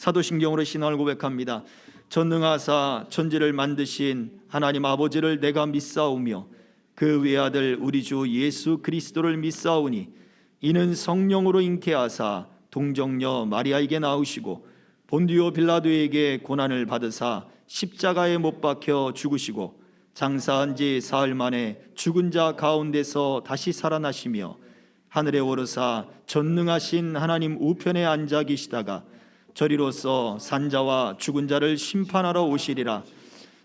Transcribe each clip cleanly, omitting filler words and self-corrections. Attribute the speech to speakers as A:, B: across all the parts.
A: 사도신경으로 신앙을 고백합니다. 전능하사 천지를 만드신 하나님 아버지를 내가 믿사오며 그 외아들 우리 주 예수 그리스도를 믿사오니 이는 성령으로 잉태하사 동정녀 마리아에게 나으시고 본디오 빌라도에게 고난을 받으사 십자가에 못 박혀 죽으시고 장사한 지 사흘 만에 죽은 자 가운데서 다시 살아나시며 하늘에 오르사 전능하신 하나님 우편에 앉아 계시다가 저리로서 산자와 죽은 자를 심판하러 오시리라.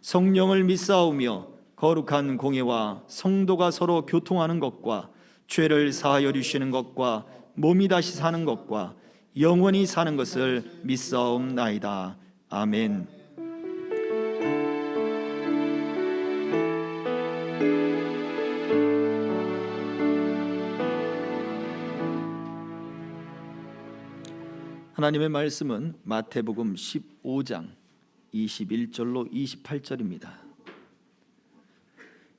A: 성령을 믿사오며 거룩한 공예와 성도가 서로 교통하는 것과 죄를 사하여 주시는 것과 몸이 다시 사는 것과 영원히 사는 것을 믿사옵나이다. 아멘. 하나님의 말씀은 마태복음 15장 21절로 28절입니다.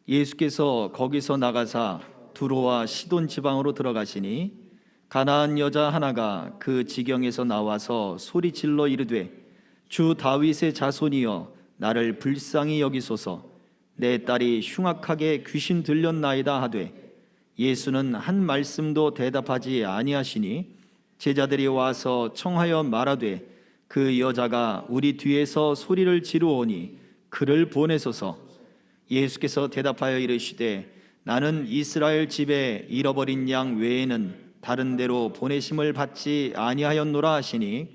A: 예수께서 거기서 나가사 두로와 시돈 지방으로 들어가시니 가나안 여자 하나가 그 지경에서 나와서 소리질러 이르되 주 다윗의 자손이여 나를 불쌍히 여기소서 내 딸이 흉악하게 귀신 들렸나이다 하되 예수는 한 말씀도 대답하지 아니하시니 제자들이 와서 청하여 말하되 그 여자가 우리 뒤에서 소리를 지르오니 그를 보내소서. 예수께서 대답하여 이르시되 나는 이스라엘 집에 잃어버린 양 외에는 다른 데로 보내심을 받지 아니하였노라 하시니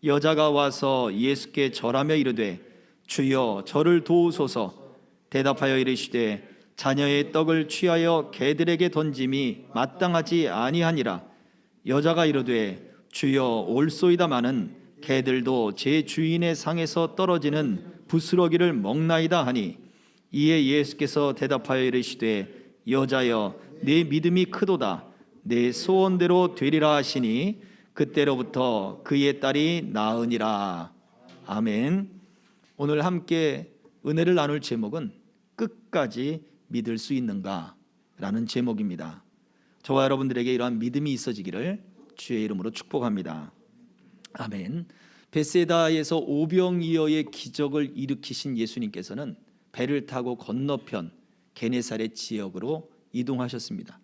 A: 여자가 와서 예수께 절하며 이르되 주여 저를 도우소서. 대답하여 이르시되 자녀의 떡을 취하여 개들에게 던짐이 마땅하지 아니하니라. 여자가 이르되 주여 올소이다마는 개들도 제 주인의 상에서 떨어지는 부스러기를 먹나이다 하니 이에 예수께서 대답하여 이르시되 여자여 내 믿음이 크도다 내 소원대로 되리라 하시니 그때로부터 그의 딸이 나으니라. 아멘. 오늘 함께 은혜를 나눌 제목은 끝까지 믿을 수 있는가 라는 제목입니다. 저와 여러분들에게 이러한 믿음이 있어지기를 주의 이름으로 축복합니다. 아멘. 벳세다에서 오병이어의 기적을 일으키신 예수님께서는 배를 타고 건너편 게네사렛 지역으로 이동하셨습니다.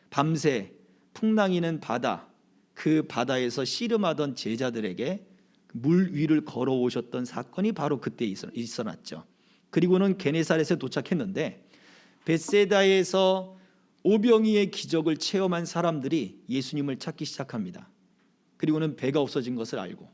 A: 밤새 풍랑이는 바다, 그 바다에서 씨름하던 제자들에게 물 위를 걸어오셨던 사건이 바로 그때 있어났죠. 그리고는 게네사렛에 도착했는데 벳세다에서 오병이의 기적을 체험한 사람들이 예수님을 찾기 시작합니다. 그리고는 배가 없어진 것을 알고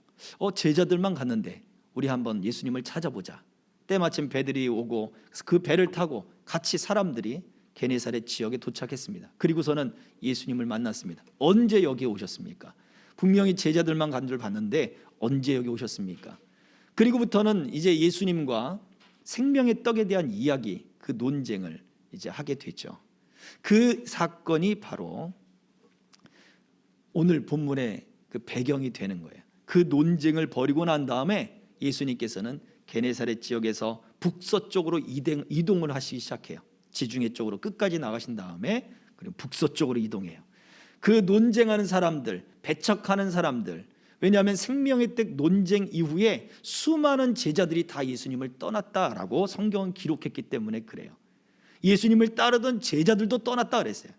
A: 제자들만 갔는데 우리 한번 예수님을 찾아보자. 때마침 배들이 오고 그 배를 타고 같이 사람들이 게네사렛 지역에 도착했습니다. 그리고서는 예수님을 만났습니다. 언제 여기에 오셨습니까? 분명히 제자들만 간 줄 봤는데 언제 여기 오셨습니까? 그리고부터는 이제 예수님과 생명의 떡에 대한 이야기, 그 논쟁을 이제 하게 되죠. 그 사건이 바로 오늘 본문의 그 배경이 되는 거예요. 그 논쟁을 벌이고 난 다음에 예수님께서는 게네사렛 지역에서 북서쪽으로 이동을 하시기 시작해요. 지중해 쪽으로 끝까지 나가신 다음에 그리고 북서쪽으로 이동해요. 그 논쟁하는 사람들, 배척하는 사람들, 왜냐하면 생명의 떡 논쟁 이후에 수많은 제자들이 다 예수님을 떠났다라고 성경은 기록했기 때문에 그래요. 예수님을 따르던 제자들도 떠났다 그랬어요.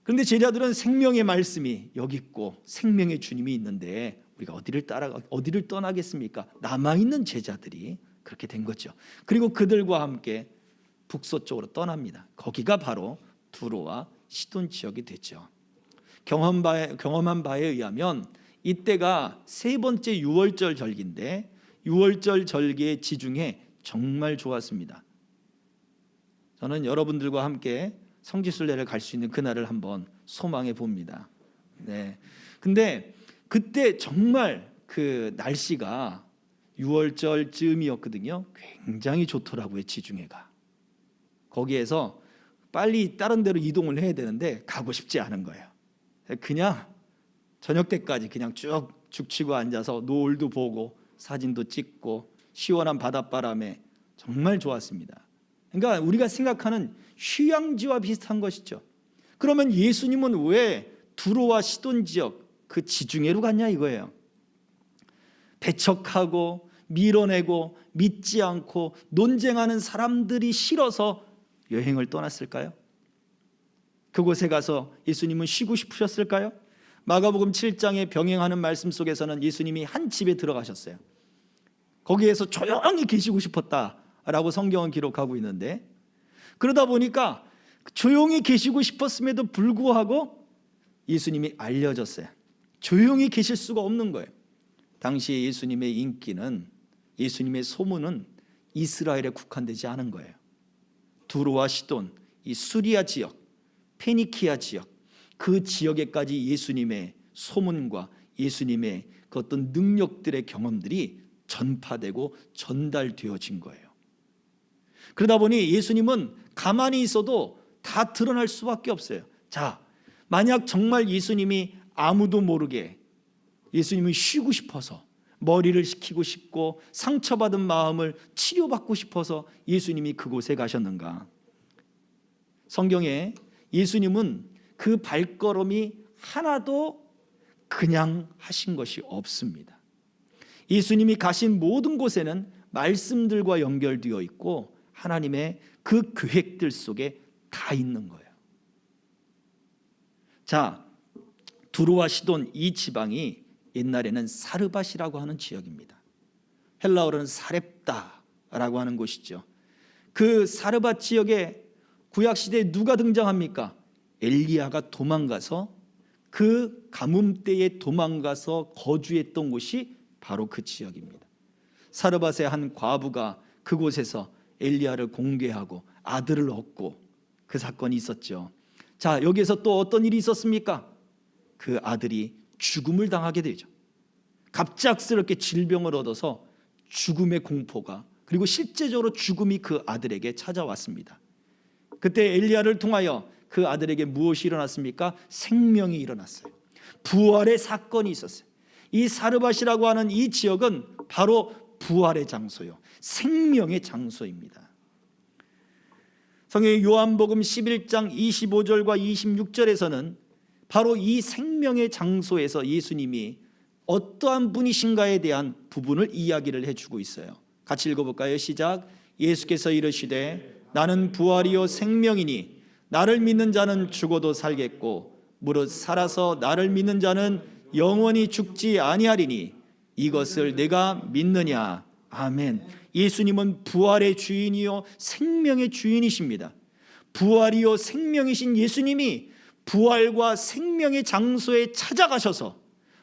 A: 그런데 제자들은 생명의 말씀이 여기 있고 생명의 주님이 있는데 우리가 어디를 떠나겠습니까? 남아있는 제자들이 그렇게 된 거죠. 그리고 그들과 함께 북서쪽으로 떠납니다. 거기가 바로 두로와 시돈 지역이 됐죠. 경험한 바에 의하면 이때가 세 번째 유월절 절기인데 유월절 절기의 지중해 정말 좋았습니다. 저는 여러분들과 함께 성지순례를 갈 수 있는 그날을 한번 소망해 봅니다. 네. 근데 그때 정말 그 날씨가 6월절 즈음이었거든요. 굉장히 좋더라고요, 지중해가. 거기에서 빨리 다른 데로 이동을 해야 되는데 가고 싶지 않은 거예요. 그냥 저녁 때까지 그냥 쭉 죽치고 앉아서 노을도 보고 사진도 찍고 시원한 바닷바람에 정말 좋았습니다. 그러니까 우리가 생각하는 휴양지와 비슷한 것이죠. 그러면 예수님은 왜 두로와 시돈 지역 그 지중해로 갔냐 이거예요. 배척하고 밀어내고 믿지 않고 논쟁하는 사람들이 싫어서 여행을 떠났을까요? 그곳에 가서 예수님은 쉬고 싶으셨을까요? 마가복음 7장에 병행하는 말씀 속에서는 예수님이 한 집에 들어가셨어요. 거기에서 조용히 계시고 싶었다라고 성경은 기록하고 있는데, 그러다 보니까 조용히 계시고 싶었음에도 불구하고 예수님이 알려졌어요. 조용히 계실 수가 없는 거예요. 당시에 예수님의 인기는, 예수님의 소문은 이스라엘에 국한되지 않은 거예요. 두로와 시돈, 이 수리아 지역, 페니키아 지역, 그 지역에까지 예수님의 소문과 예수님의 그 어떤 능력들의 경험들이 전파되고 전달되어진 거예요. 그러다 보니 예수님은 가만히 있어도 다 드러날 수밖에 없어요. 자, 만약 정말 예수님이 아무도 모르게 예수님이 쉬고 싶어서, 머리를 식히고 싶고 상처받은 마음을 치료받고 싶어서 예수님이 그곳에 가셨는가? 성경에 예수님은 그 발걸음이 하나도 그냥 하신 것이 없습니다. 예수님이 가신 모든 곳에는 말씀들과 연결되어 있고 하나님의 그 계획들 속에 다 있는 거예요. 자, 두로와 시돈 이 지방이 옛날에는 사르밧이라고 하는 지역입니다. 헬라어로는 사렙다라고 하는 곳이죠. 그 사르밧 지역에 구약시대에 누가 등장합니까? 엘리야가 도망가서, 그 가뭄 때에 도망가서 거주했던 곳이 바로 그 지역입니다. 사르밧의 한 과부가 그곳에서 엘리야를 공개하고 아들을 얻고 그 사건이 있었죠. 자, 여기에서 또 어떤 일이 있었습니까? 그 아들이 죽음을 당하게 되죠. 갑작스럽게 질병을 얻어서 죽음의 공포가, 그리고 실제적으로 죽음이 그 아들에게 찾아왔습니다. 그때 엘리야를 통하여 그 아들에게 무엇이 일어났습니까? 생명이 일어났어요. 부활의 사건이 있었어요. 이 사르밧이라고 하는 이 지역은 바로 부활의 장소요, 생명의 장소입니다. 성경 요한복음 11장 25절과 26절에서는 바로 이 생명의 장소에서 예수님이 어떠한 분이신가에 대한 부분을 이야기를 해주고 있어요. 같이 읽어볼까요? 시작. 예수께서 이르시되 나는 부활이요 생명이니 나를 믿는 자는 죽어도 살겠고 무릇 살아서 나를 믿는 자는 영원히 죽지 아니하리니 이것을 내가 믿느냐. 아멘. 예수님은 부활의 주인이요 생명의 주인이십니다. 부활이요 생명이신 예수님이 부활과 생명의 장소에 찾아가셔서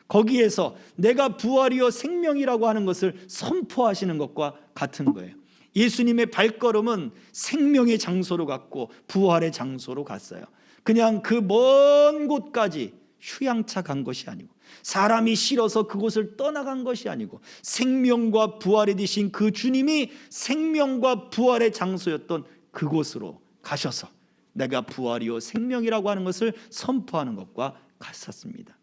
A: 거기에서 내가 부활이요 생명이라고 하는 것을 선포하시는 것과 같은 거예요. 예수님의 발걸음은 생명의 장소로 갔고 부활의 장소로 갔어요. 그냥 그 먼 곳까지 휴양차 간 것이 아니고, 사람이 싫어서 그곳을 떠나간 것이 아니고, 생명과 부활의 되신 그 주님이 생명과 부활의 장소였던 그곳으로 가셔서 내가 부활이요 생명이라고 하는 것을 선포하는 것과 같았습니다.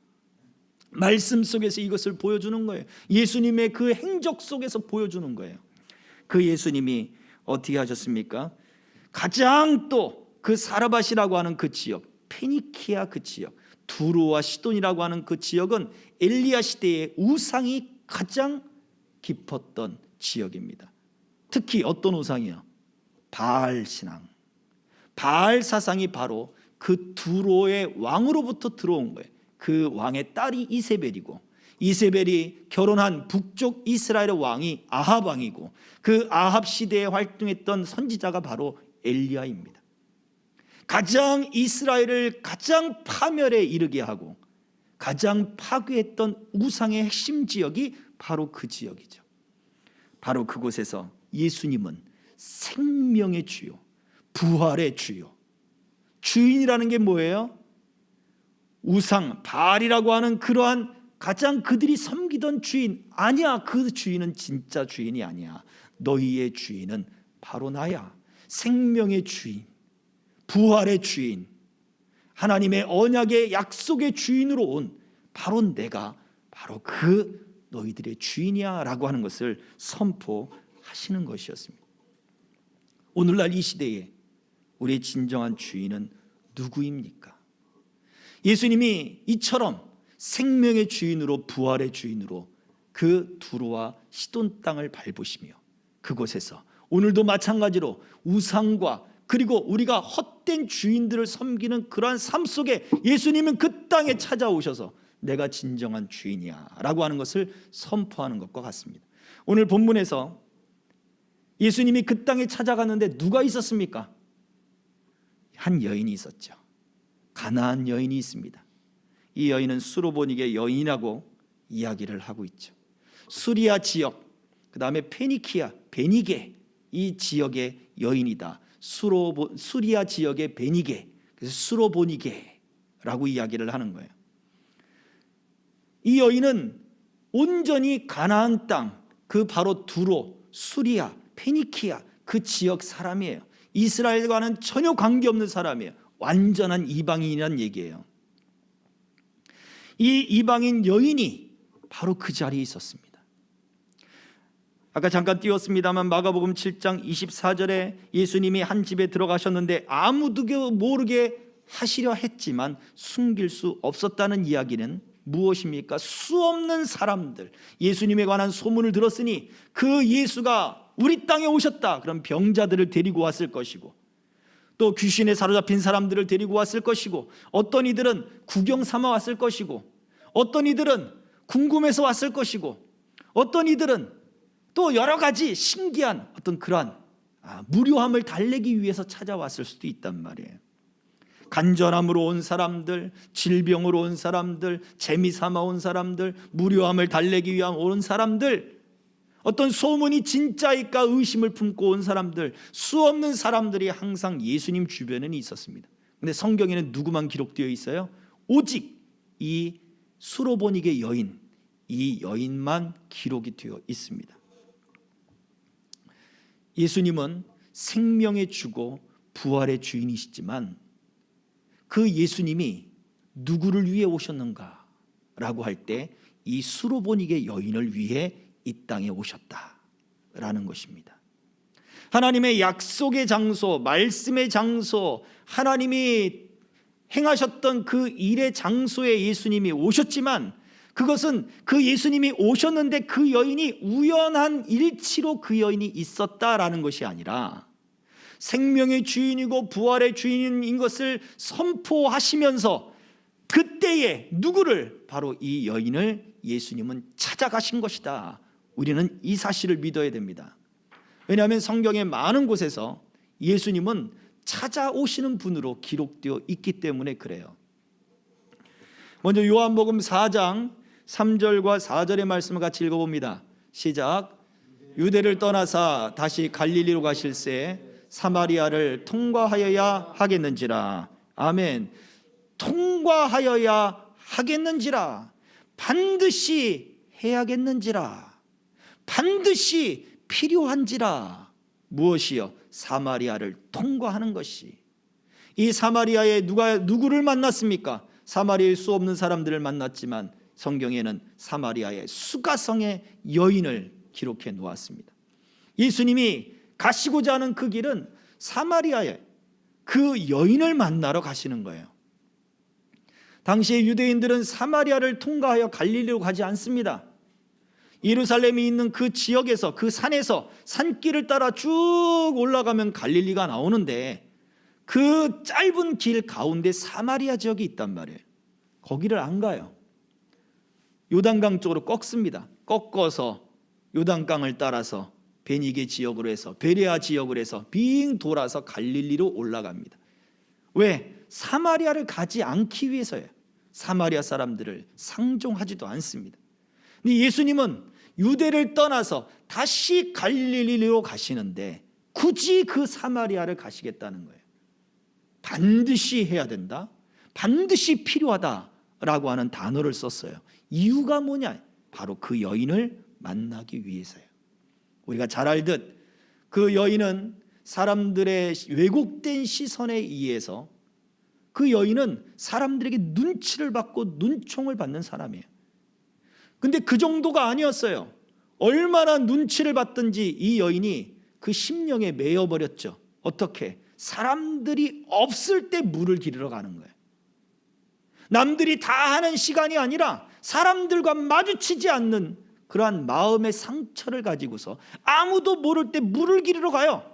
A: 말씀 속에서 이것을 보여주는 거예요. 예수님의 그 행적 속에서 보여주는 거예요. 그 예수님이 어떻게 하셨습니까? 가장 또 그 사르밧이라고 하는 그 지역, 페니키아 그 지역, 두로와 시돈이라고 하는 그 지역은 엘리야 시대의 우상이 가장 깊었던 지역입니다. 특히 어떤 우상이요? 바알 신앙. 바알 사상이 바로 그 두로의 왕으로부터 들어온 거예요. 그 왕의 딸이 이세벨이고, 이세벨이 결혼한 북쪽 이스라엘의 왕이 아합 왕이고, 그 아합 시대에 활동했던 선지자가 바로 엘리야입니다. 가장 이스라엘을 가장 파멸에 이르게 하고 가장 파괴했던 우상의 핵심 지역이 바로 그 지역이죠. 바로 그곳에서 예수님은 생명의 주요, 부활의 주요, 주인이라는 게 뭐예요? 우상, 바알이라고 하는 그러한 가장 그들이 섬기던 주인 아니야. 그 주인은 진짜 주인이 아니야. 너희의 주인은 바로 나야. 생명의 주인, 부활의 주인, 하나님의 언약의 약속의 주인으로 온 바로 내가 바로 그 너희들의 주인이야 라고 하는 것을 선포하시는 것이었습니다. 오늘날 이 시대에 우리의 진정한 주인은 누구입니까? 예수님이 이처럼 생명의 주인으로, 부활의 주인으로 그 그 두로와 시돈 땅을 밟으시며 그곳에서 오늘도 마찬가지로 우상과 그리고 우리가 헛된 주인들을 섬기는 그러한 삶 속에 예수님은 그 땅에 찾아오셔서 내가 진정한 주인이야 라고 하는 것을 선포하는 것과 같습니다. 오늘 본문에서 예수님이 그 땅에 찾아갔는데 누가 있었습니까? 한 여인이 있었죠. 가나안 여인이 있습니다. 이 여인은 수로보닉의 여인이라고 이야기를 하고 있죠. 수리아 지역, 그 다음에 페니키아, 베니게 이 지역의 여인이다. 수리아 지역의 베니게, 그래서 수로보니게라고 이야기를 하는 거예요. 이 여인은 온전히 가나안 땅, 그 바로 두로, 수리아, 페니키아 그 지역 사람이에요. 이스라엘과는 전혀 관계없는 사람이에요. 완전한 이방인이란 얘기예요. 이 이방인 여인이 바로 그 자리에 있었습니다. 아까 잠깐 띄웠습니다만 마가복음 7장 24절에 예수님이 한 집에 들어가셨는데 아무도 모르게 하시려 했지만 숨길 수 없었다는 이야기는 무엇입니까? 수없는 사람들, 예수님에 관한 소문을 들었으니 그 예수가 우리 땅에 오셨다, 그럼 병자들을 데리고 왔을 것이고, 또 귀신에 사로잡힌 사람들을 데리고 왔을 것이고, 어떤 이들은 구경 삼아 왔을 것이고, 어떤 이들은 궁금해서 왔을 것이고, 어떤 이들은 또 여러 가지 신기한 어떤 그러한 무료함을 달래기 위해서 찾아왔을 수도 있단 말이에요. 간절함으로 온 사람들, 질병으로 온 사람들, 재미삼아 온 사람들, 무료함을 달래기 위한 온 사람들, 어떤 소문이 진짜일까 의심을 품고 온 사람들, 수없는 사람들이 항상 예수님 주변에는 있었습니다. 그런데 성경에는 누구만 기록되어 있어요? 오직 이 수로보닉의 여인, 이 여인만 기록이 되어 있습니다. 예수님은 생명의 주고 부활의 주인이시지만 그 예수님이 누구를 위해 오셨는가 라고 할 때 이 수로보닉의 여인을 위해 이 땅에 오셨다라는 것입니다. 하나님의 약속의 장소, 말씀의 장소, 하나님이 행하셨던 그 일의 장소에 예수님이 오셨지만 그것은 그 예수님이 오셨는데 그 여인이 우연한 일치로 그 여인이 있었다라는 것이 아니라 생명의 주인이고 부활의 주인인 것을 선포하시면서 그때에 누구를, 바로 이 여인을 예수님은 찾아가신 것이다. 우리는 이 사실을 믿어야 됩니다. 왜냐하면 성경의 많은 곳에서 예수님은 찾아오시는 분으로 기록되어 있기 때문에 그래요. 먼저 요한복음 4장 3절과 4절의 말씀을 같이 읽어봅니다. 시작. 유대를 떠나사 다시 갈릴리로 가실새 사마리아를 통과하여야 하겠는지라. 아멘. 통과하여야 하겠는지라. 반드시 해야겠는지라. 반드시 필요한지라. 무엇이요? 사마리아를 통과하는 것이. 이 사마리아에 누구를 만났습니까? 사마리아에 수 없는 사람들을 만났지만 성경에는 사마리아의 수가성의 여인을 기록해 놓았습니다. 예수님이 가시고자 하는 그 길은 사마리아에 그 여인을 만나러 가시는 거예요. 당시의 유대인들은 사마리아를 통과하여 갈릴리로 가지 않습니다. 예루살렘이 있는 그 지역에서, 그 산에서 산길을 따라 쭉 올라가면 갈릴리가 나오는데 그 짧은 길 가운데 사마리아 지역이 있단 말이에요. 거기를 안 가요. 요단강 쪽으로 꺾습니다. 꺾어서 요단강을 따라서 베니게 지역으로 해서 베레아 지역으로 해서 빙 돌아서 갈릴리로 올라갑니다. 왜? 사마리아를 가지 않기 위해서예요. 사마리아 사람들을 상종하지도 않습니다. 근데 예수님은 유대를 떠나서 다시 갈릴리로 가시는데 굳이 그 사마리아를 가시겠다는 거예요. 반드시 해야 된다, 반드시 필요하다라고 하는 단어를 썼어요. 이유가 뭐냐? 바로 그 여인을 만나기 위해서예요. 우리가 잘 알듯 그 여인은 사람들의 왜곡된 시선에 의해서, 그 여인은 사람들에게 눈치를 받고 눈총을 받는 사람이에요. 근데 그 정도가 아니었어요. 얼마나 눈치를 받든지 이 여인이 그 심령에 매여버렸죠. 어떻게? 사람들이 없을 때 물을 기르러 가는 거예요. 남들이 다 하는 시간이 아니라 사람들과 마주치지 않는 그러한 마음의 상처를 가지고서 아무도 모를 때 물을 기르러 가요.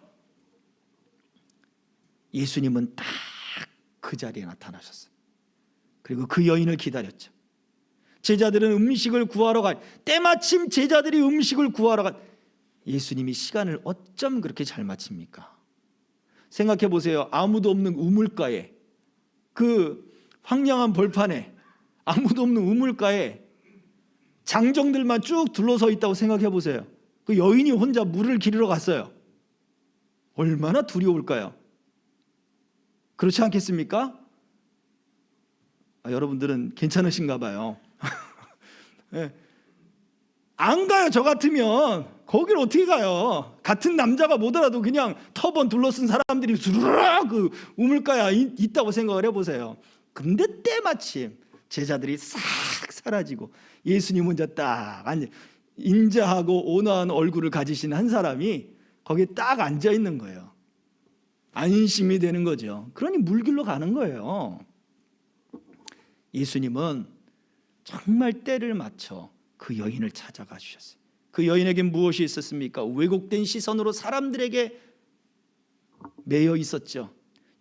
A: 예수님은 딱 그 자리에 나타나셨어요. 그리고 그 여인을 기다렸죠. 제자들은 음식을 구하러 가, 때마침 제자들이 음식을 구하러 가. 예수님이 시간을 어쩜 그렇게 잘 맞춥니까? 생각해 보세요. 아무도 없는 우물가에, 그 황량한 벌판에, 아무도 없는 우물가에 장정들만 쭉 둘러서 있다고 생각해 보세요. 그 여인이 혼자 물을 기르러 갔어요. 얼마나 두려울까요? 그렇지 않겠습니까? 여러분들은 괜찮으신가 봐요. 네. 안 가요. 저 같으면 거길 어떻게 가요? 같은 남자가 뭐더라도 그냥 터번 둘러쓴 사람들이 주르륵 그 우물가에 있다고 생각을 해보세요. 근데 때마침 제자들이 싹 사라지고 예수님 혼자 딱 앉아, 인자하고 온화한 얼굴을 가지신 한 사람이 거기에 딱 앉아 있는 거예요. 안심이 되는 거죠. 그러니 물길로 가는 거예요. 예수님은 정말 때를 맞춰 그 여인을 찾아가 주셨어요. 그 여인에게 무엇이 있었습니까? 왜곡된 시선으로 사람들에게 매여 있었죠.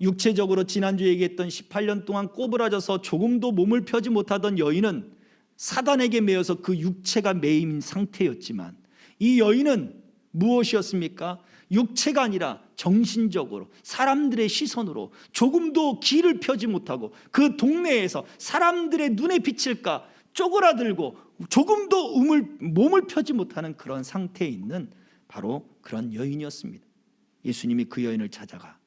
A: 육체적으로 지난주에 얘기했던 18년 동안 꼬부라져서 조금도 몸을 펴지 못하던 여인은 사단에게 매여서 그 육체가 매인 상태였지만, 이 여인은 무엇이었습니까? 육체가 아니라 정신적으로 사람들의 시선으로 조금도 길을 펴지 못하고 그 동네에서 사람들의 눈에 비칠까 쪼그라들고 조금도 몸을 펴지 못하는 그런 상태에 있는 바로 그런 여인이었습니다. 예수님이 그 여인을 찾아가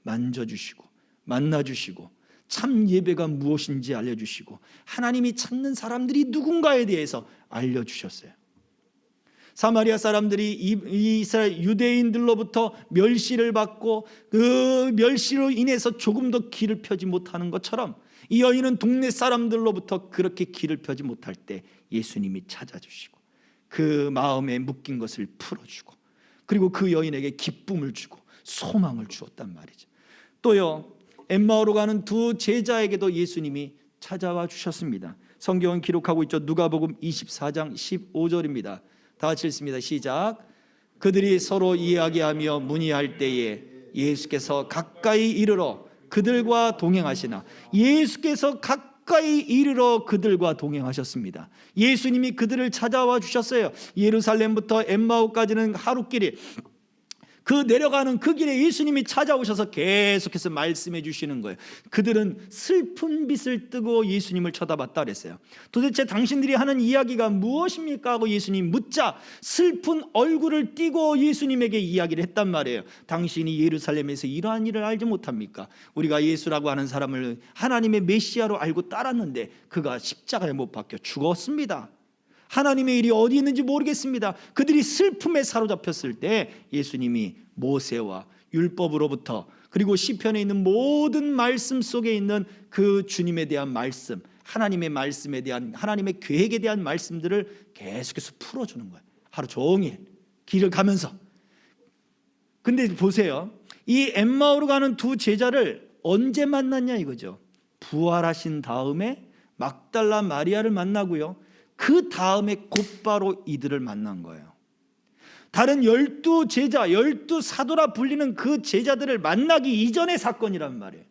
A: 만져주시고 만나주시고 참 예배가 무엇인지 알려주시고 하나님이 찾는 사람들이 누군가에 대해서 알려주셨어요. 사마리아 사람들이 이스라엘 유대인들로부터 멸시를 받고 그 멸시로 인해서 조금 더 길을 펴지 못하는 것처럼 이 여인은 동네 사람들로부터 그렇게 길을 펴지 못할 때 예수님이 찾아주시고 그 마음에 묶인 것을 풀어주고 그리고 그 여인에게 기쁨을 주고 소망을 주었단 말이죠. 또요, 엠마오로 가는 두 제자에게도 예수님이 찾아와 주셨습니다. 성경은 기록하고 있죠. 누가복음 24장 15절입니다. 다 같이 읽습니다. 시작. 그들이 서로 이야기하며 문의할 때에 예수께서 가까이 이르러 그들과 동행하시나, 예수께서 가까이 이르러 그들과 동행하셨습니다. 예수님이 그들을 찾아와 주셨어요. 예루살렘부터 엠마오까지는 하루길이, 그 내려가는 그 길에 예수님이 찾아오셔서 계속해서 말씀해 주시는 거예요. 그들은 슬픈 빛을 뜨고 예수님을 쳐다봤다 그랬어요. 도대체 당신들이 하는 이야기가 무엇입니까? 하고 예수님 묻자 슬픈 얼굴을 띠고 예수님에게 이야기를 했단 말이에요. 당신이 예루살렘에서 이러한 일을 알지 못합니까? 우리가 예수라고 하는 사람을 하나님의 메시아로 알고 따랐는데 그가 십자가에 못 박혀 죽었습니다. 하나님의 일이 어디 있는지 모르겠습니다. 그들이 슬픔에 사로잡혔을 때 예수님이 모세와 율법으로부터 그리고 시편에 있는 모든 말씀 속에 있는 그 주님에 대한 말씀, 하나님의 말씀에 대한, 하나님의 계획에 대한 말씀들을 계속해서 풀어주는 거예요. 하루 종일 길을 가면서. 근데 보세요, 이 엠마오로 가는 두 제자를 언제 만났냐 이거죠. 부활하신 다음에 막달라 마리아를 만나고요, 그 다음에 곧바로 이들을 만난 거예요. 다른 12제자, 12사도라 불리는 그 제자들을 만나기 이전의 사건이란 말이에요.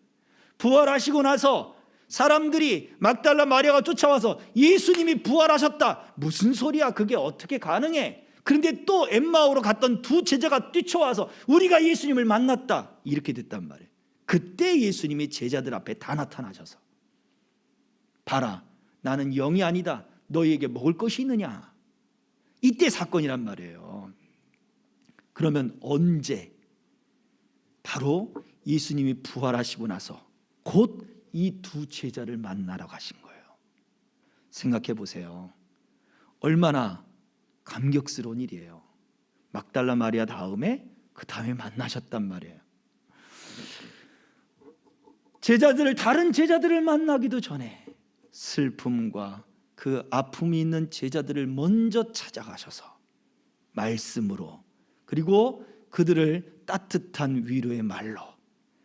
A: 부활하시고 나서 사람들이 막달라 마리아가 쫓아와서 예수님이 부활하셨다. 무슨 소리야? 그게 어떻게 가능해? 그런데 또 엠마오로 갔던 두 제자가 뛰쳐와서 우리가 예수님을 만났다. 이렇게 됐단 말이에요. 그때 예수님이 제자들 앞에 다 나타나셔서 봐라, 나는 영이 아니다. 너희에게 먹을 것이 있느냐? 이때 사건이란 말이에요. 그러면 언제? 바로 예수님이 부활하시고 나서 곧 이 두 제자를 만나러 가신 거예요. 생각해 보세요. 얼마나 감격스러운 일이에요. 막달라 마리아 다음에 그 다음에 만나셨단 말이에요. 다른 제자들을 만나기도 전에 슬픔과 그 아픔이 있는 제자들을 먼저 찾아가셔서 말씀으로, 그리고 그들을 따뜻한 위로의 말로,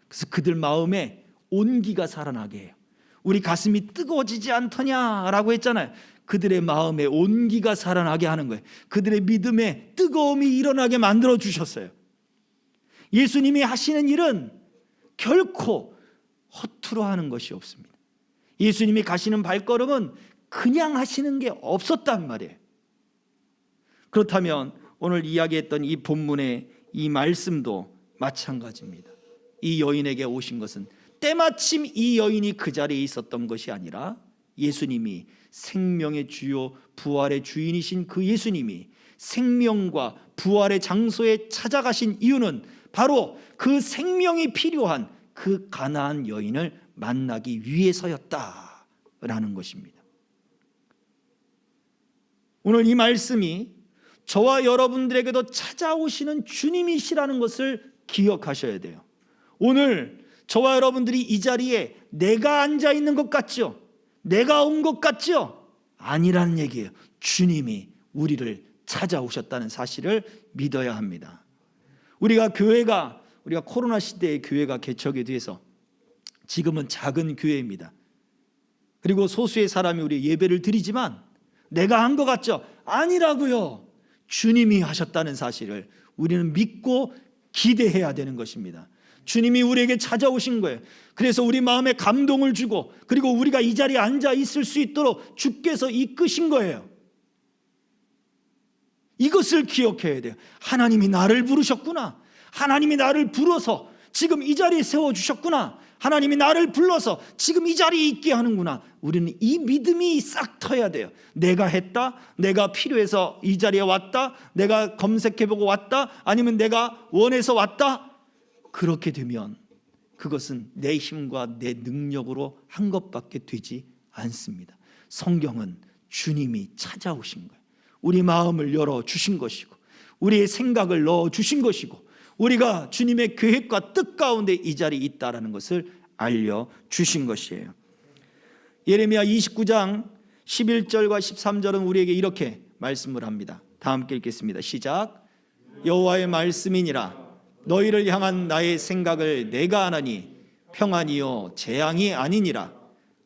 A: 그래서 그들 마음에 온기가 살아나게 해요. 우리 가슴이 뜨거워지지 않더냐라고 했잖아요. 그들의 마음에 온기가 살아나게 하는 거예요. 그들의 믿음에 뜨거움이 일어나게 만들어 주셨어요. 예수님이 하시는 일은 결코 허투루 하는 것이 없습니다. 예수님이 가시는 발걸음은 그냥 하시는 게 없었단 말이에요. 그렇다면 오늘 이야기했던 이 본문의 이 말씀도 마찬가지입니다. 이 여인에게 오신 것은 때마침 이 여인이 그 자리에 있었던 것이 아니라 예수님이 생명의 주요 부활의 주인이신 그 예수님이 생명과 부활의 장소에 찾아가신 이유는 바로 그 생명이 필요한 그 가나안 여인을 만나기 위해서였다라는 것입니다. 오늘 이 말씀이 저와 여러분들에게도 찾아오시는 주님이시라는 것을 기억하셔야 돼요. 오늘 저와 여러분들이 이 자리에 내가 앉아 있는 것 같죠? 내가 온 것 같죠? 아니라는 얘기예요. 주님이 우리를 찾아오셨다는 사실을 믿어야 합니다. 우리가 코로나 시대에 교회가 개척이 돼서 지금은 작은 교회입니다. 그리고 소수의 사람이 우리 예배를 드리지만 내가 한 것 같죠? 아니라고요. 주님이 하셨다는 사실을 우리는 믿고 기대해야 되는 것입니다. 주님이 우리에게 찾아오신 거예요. 그래서 우리 마음에 감동을 주고 그리고 우리가 이 자리에 앉아 있을 수 있도록 주께서 이끄신 거예요. 이것을 기억해야 돼요. 하나님이 나를 부르셨구나. 하나님이 나를 불러서 지금 이 자리에 세워주셨구나. 하나님이 나를 불러서 지금 이 자리에 있게 하는구나. 우리는 이 믿음이 싹 터야 돼요. 내가 했다, 내가 필요해서 이 자리에 왔다, 내가 검색해보고 왔다, 아니면 내가 원해서 왔다. 그렇게 되면 그것은 내 힘과 내 능력으로 한 것밖에 되지 않습니다. 성경은 주님이 찾아오신 거예요. 우리 마음을 열어주신 것이고 우리의 생각을 넣어주신 것이고 우리가 주님의 계획과 뜻 가운데 이 자리에 있다는 것을 알려주신 것이에요. 예레미야 29장 11절과 13절은 우리에게 이렇게 말씀을 합니다. 다 함께 읽겠습니다. 시작. 여호와의 말씀이니라. 너희를 향한 나의 생각을 내가 아나니 평안이요 재앙이 아니니라.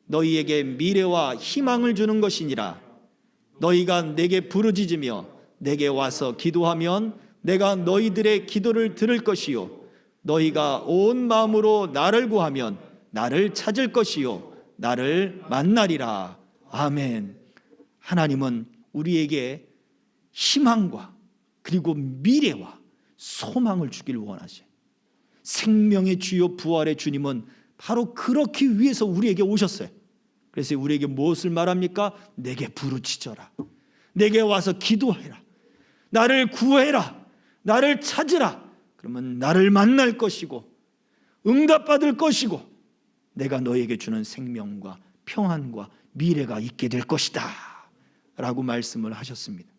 A: 너희에게 미래와 희망을 주는 것이니라. 너희가 내게 부르짖으며 내게 와서 기도하면 내가 너희들의 기도를 들을 것이요 너희가 온 마음으로 나를 구하면 나를 찾을 것이요 나를 만나리라. 아멘. 하나님은 우리에게 희망과 그리고 미래와 소망을 주길 원하셔요. 생명의 주요 부활의 주님은 바로 그렇기 위해서 우리에게 오셨어요. 그래서 우리에게 무엇을 말합니까? 내게 부르짖어라. 내게 와서 기도해라. 나를 구해라. 나를 찾으라. 그러면 나를 만날 것이고 응답받을 것이고 내가 너에게 주는 생명과 평안과 미래가 있게 될 것이다 라고 말씀을 하셨습니다.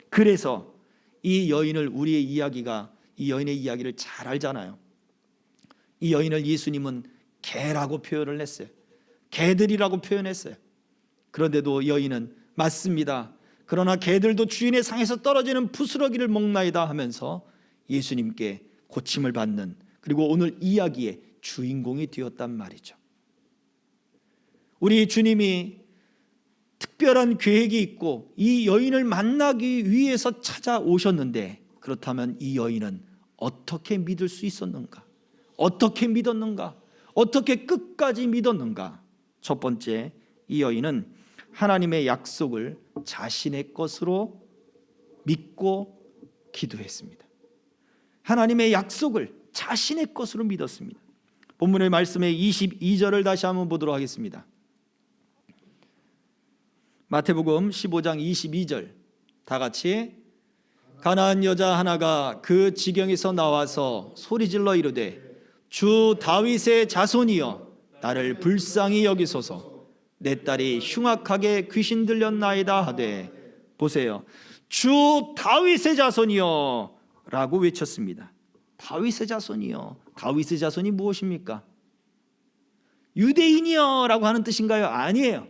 A: 그래서 이 여인을 이 여인의 이야기를 잘 알잖아요. 이 여인을 예수님은 개라고 표현을 했어요. 개들이라고 표현했어요. 그런데도 여인은 맞습니다. 그러나 개들도 주인의 상에서 떨어지는 부스러기를 먹나이다 하면서 예수님께 고침을 받는, 그리고 오늘 이야기의 주인공이 되었단 말이죠. 우리 주님이 특별한 계획이 있고 이 여인을 만나기 위해서 찾아오셨는데, 그렇다면 이 여인은 어떻게 믿을 수 있었는가? 어떻게 믿었는가? 어떻게 끝까지 믿었는가? 첫 번째, 이 여인은 하나님의 약속을 자신의 것으로 믿고 기도했습니다. 하나님의 약속을 자신의 것으로 믿었습니다. 본문의 말씀의 22절을 다시 한번 보도록 하겠습니다. 마태복음 15장 22절, 다 같이. 가나안 여자 하나가 그 지경에서 나와서 소리질러 이르되 주 다윗의 자손이여 나를 불쌍히 여기소서. 내 딸이 흉악하게 귀신 들렸나이다 하되, 보세요, 주 다윗의 자손이여 라고 외쳤습니다. 다윗의 자손이여. 다윗의 자손이 무엇입니까? 유대인이여 라고 하는 뜻인가요? 아니에요.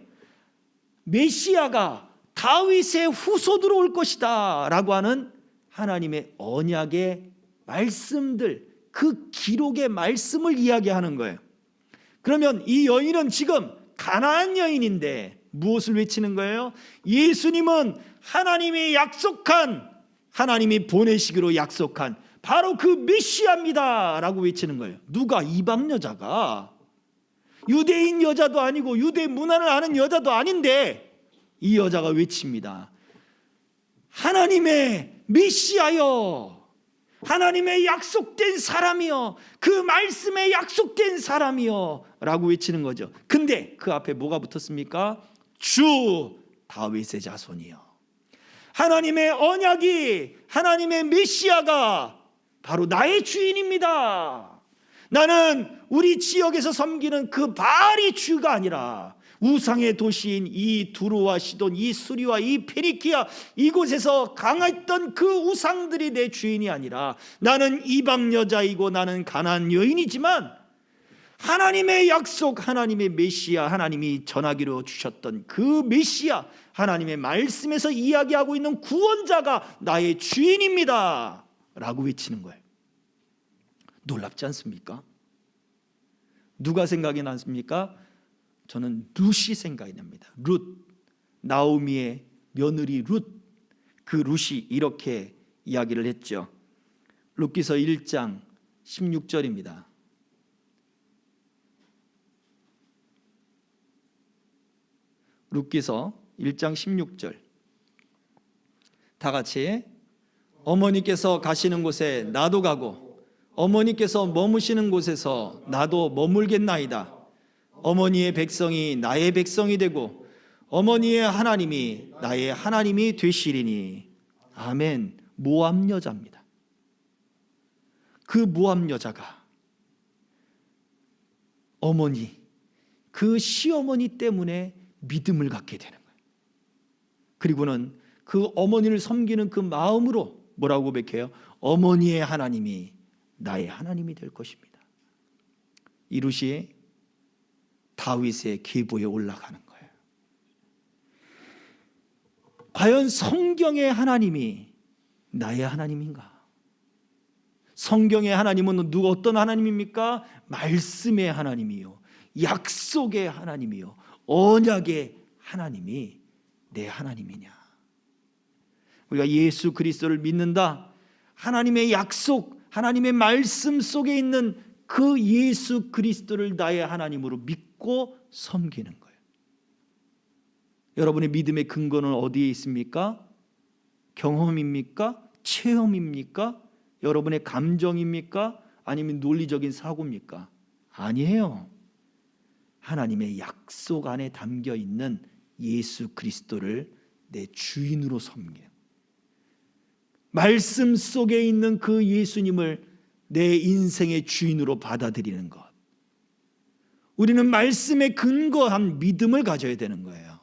A: 메시아가 다윗의 후손으로 올 것이다 라고 하는 하나님의 언약의 말씀들, 그 기록의 말씀을 이야기하는 거예요. 그러면 이 여인은 지금 가나안 여인인데 무엇을 외치는 거예요? 예수님은 하나님이 약속한, 하나님이 보내시기로 약속한 바로 그 메시아입니다 라고 외치는 거예요. 누가? 이방 여자가. 유대인 여자도 아니고 유대 문화를 아는 여자도 아닌데 이 여자가 외칩니다. 하나님의 메시아여, 하나님의 약속된 사람이여, 그 말씀에 약속된 사람이여 라고 외치는 거죠. 근데 그 앞에 뭐가 붙었습니까? 주 다윗의 자손이여. 하나님의 언약이, 하나님의 메시아가 바로 나의 주인입니다. 나는 우리 지역에서 섬기는 그 바알이 주가 아니라 우상의 도시인 이 두로와 시돈, 이 수리와 이 페니키아, 이곳에서 강했던 그 우상들이 내 주인이 아니라 나는 이방 여자이고 나는 가나안 여인이지만 하나님의 약속, 하나님의 메시아, 하나님이 전하기로 주셨던 그 메시아, 하나님의 말씀에서 이야기하고 있는 구원자가 나의 주인입니다 라고 외치는 거예요. 놀랍지 않습니까? 누가 생각이 났습니까? 저는 룻이 생각이 납니다. 룻, 나오미의 며느리 룻. 그 룻이 이렇게 이야기를 했죠. 룻기서 1장 16절입니다. 룻기서 1장 16절. 다 같이 어머니께서 가시는 곳에 나도 가고 어머니께서 머무시는 곳에서 나도 머물겠나이다. 어머니의 백성이 나의 백성이 되고 어머니의 하나님이 나의 하나님이 되시리니. 아멘. 모압 여자입니다. 그 모압 여자가 어머니, 그 시어머니 때문에 믿음을 갖게 되는 거예요. 그리고는 그 어머니를 섬기는 그 마음으로 뭐라고 고백해요? 어머니의 하나님이 나의 하나님이 될 것입니다. 이 룻이 다윗의 계보에 올라가는 거예요. 과연 성경의 하나님이 나의 하나님인가? 성경의 하나님은 누가 어떤 하나님입니까? 말씀의 하나님이요, 약속의 하나님이요, 언약의 하나님이 내 하나님이냐? 우리가 예수 그리스도를 믿는다, 하나님의 약속, 하나님의 말씀 속에 있는 그 예수 그리스도를 나의 하나님으로 믿고 섬기는 거예요. 여러분의 믿음의 근거는 어디에 있습니까? 경험입니까? 체험입니까? 여러분의 감정입니까? 아니면 논리적인 사고입니까? 아니에요. 하나님의 약속 안에 담겨 있는 예수 그리스도를 내 주인으로 섬겨요. 말씀 속에 있는 그 예수님을 내 인생의 주인으로 받아들이는 것. 우리는 말씀에 근거한 믿음을 가져야 되는 거예요.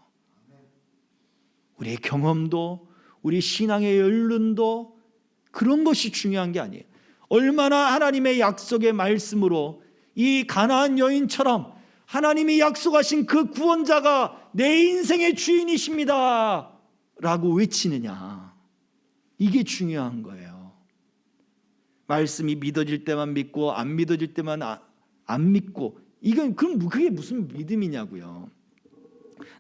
A: 우리의 경험도, 우리 신앙의 연륜도 그런 것이 중요한 게 아니에요. 얼마나 하나님의 약속의 말씀으로 이 가나안 여인처럼 하나님이 약속하신 그 구원자가 내 인생의 주인이십니다 라고 외치느냐, 이게 중요한 거예요. 말씀이 믿어질 때만 믿고 안 믿어질 때만 안 믿고, 이건 그럼 그게 무슨 믿음이냐고요.